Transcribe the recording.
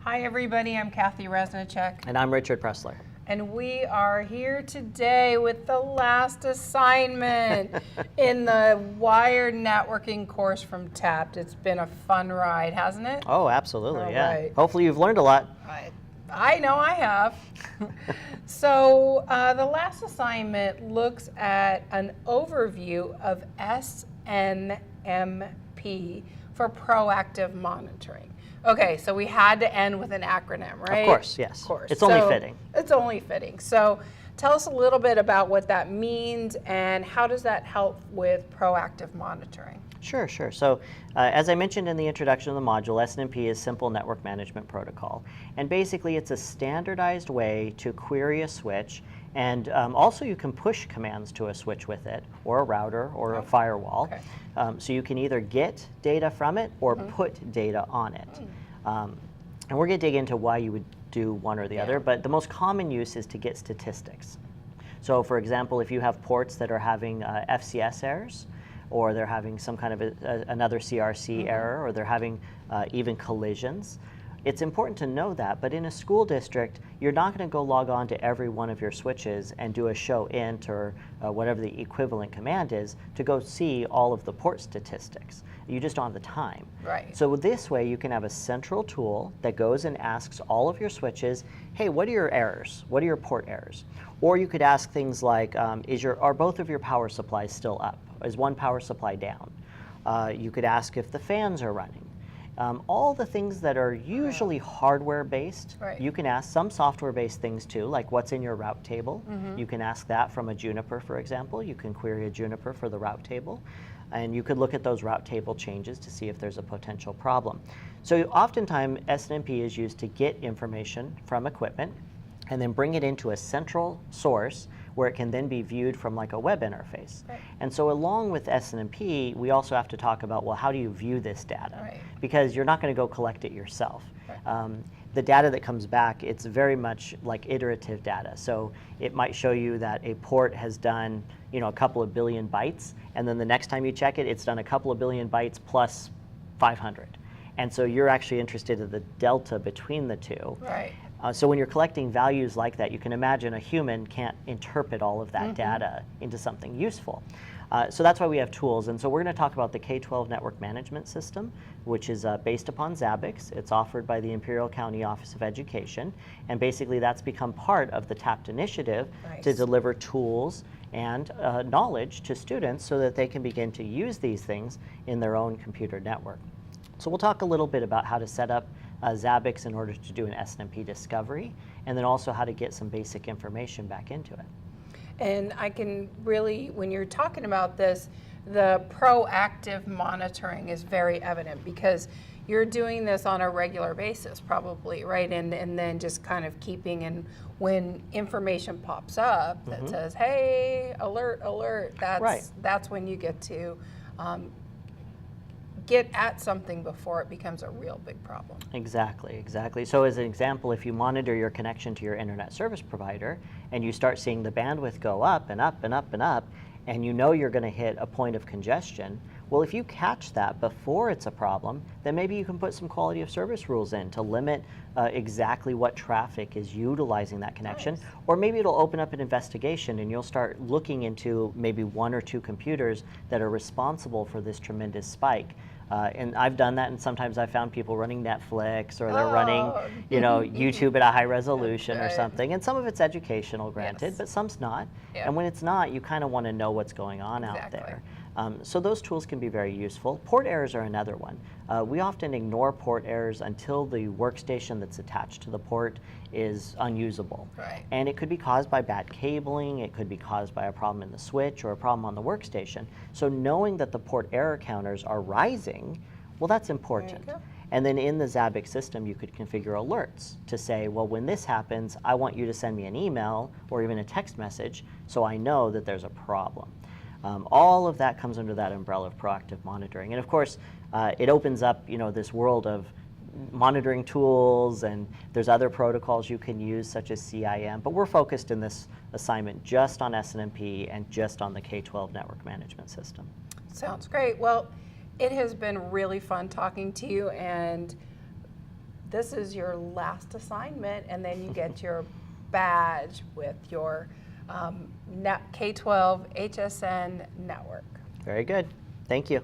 Hi everybody, I'm Kathy Resnichek. And I'm Richard Pressler. And we are here today with the last assignment in the wired networking course from Tapt. It's been a fun ride, hasn't it? Oh, absolutely, All yeah. right. Hopefully you've learned a lot. I know I have. So the last assignment looks at an overview of SNMP for proactive monitoring. Okay, so we had to end with an acronym, right? Of course, yes. Of course. It's only fitting. It's only fitting. So tell us a little bit about what that means and how does that help with proactive monitoring? Sure. So as I mentioned in the introduction of the module, SNMP is Simple Network Management Protocol. And basically it's a standardized way to query a switch, and also you can push commands to a switch with it, or a router, or a firewall. Okay. So you can either get data from it or put data on it. And we're going to dig into why you would do one or the other, but the most common use is to get statistics. So for example, if you have ports that are having FCS errors, or they're having some kind of another CRC error, or they're having even collisions, it's important to know that. But in a school district, you're not going to go log on to every one of your switches and do a show int or whatever the equivalent command is to go see all of the port statistics. You just don't have the time. Right. So this way, you can have a central tool that goes and asks all of your switches, hey, what are your errors? What are your port errors? Or you could ask things like, are both of your power supplies still up? Is one power supply down? You could ask if the fans are running. All the things that are usually hardware-based, you can ask some software-based things too, like what's in your route table. You can ask that from a Juniper, for example. You can query a Juniper for the route table. And you could look at those route table changes to see if there's a potential problem. So oftentimes, SNMP is used to get information from equipment and then bring it into a central source where it can then be viewed from like a web interface. Right. And so along with SNMP, we also have to talk about, well, how do you view this data? Right. Because you're not going to go collect it yourself. Right. The data that comes back, it's very much like iterative data. So it might show you that a port has done, a couple of billion bytes, and then the next time you check it, it's done a couple of billion bytes plus 500. And so you're actually interested in the delta between the two. Right. So when you're collecting values like that, you can imagine a human can't interpret all of that data into something useful. So that's why we have tools. And so we're going to talk about the K-12 Network Management System, which is based upon Zabbix. It's offered by the Imperial County Office of Education. And basically that's become part of the TAPD initiative to deliver tools and knowledge to students so that they can begin to use these things in their own computer network. So we'll talk a little bit about how to set up Zabbix in order to do an SNMP discovery, and then also how to get some basic information back into it. And I can really, when you're talking about this, the proactive monitoring is very evident because you're doing this on a regular basis probably, right? And then just kind of keeping, and when information pops up that says, hey, alert, alert, that's when you get to get at something before it becomes a real big problem. Exactly. So as an example, if you monitor your connection to your internet service provider and you start seeing the bandwidth go up and up and up and up, and you know you're going to hit a point of congestion, well, if you catch that before it's a problem, then maybe you can put some quality of service rules in to limit exactly what traffic is utilizing that connection. Or maybe it'll open up an investigation and you'll start looking into maybe one or two computers that are responsible for this tremendous spike. And I've done that, and sometimes I've found people running Netflix, or they're running, YouTube at a high resolution or something. And some of it's educational, granted, but some's not. And when it's not, you kind of want to know what's going on out there. So those tools can be very useful. Port errors are another one. We often ignore port errors until the workstation that's attached to the port is unusable. Right. And it could be caused by bad cabling, it could be caused by a problem in the switch or a problem on the workstation. So knowing that the port error counters are rising, well, that's important. And then in the Zabbix system, you could configure alerts to say, well, when this happens, I want you to send me an email or even a text message so I know that there's a problem. All of that comes under that umbrella of proactive monitoring. And of course, it opens up this world of monitoring tools, and there's other protocols you can use such as CIM, but we're focused in this assignment just on SNMP and just on the K-12 network management system. Sounds great. Well, it has been really fun talking to you, and this is your last assignment, and then you get your badge with your K-12 HSN network. Very good. Thank you.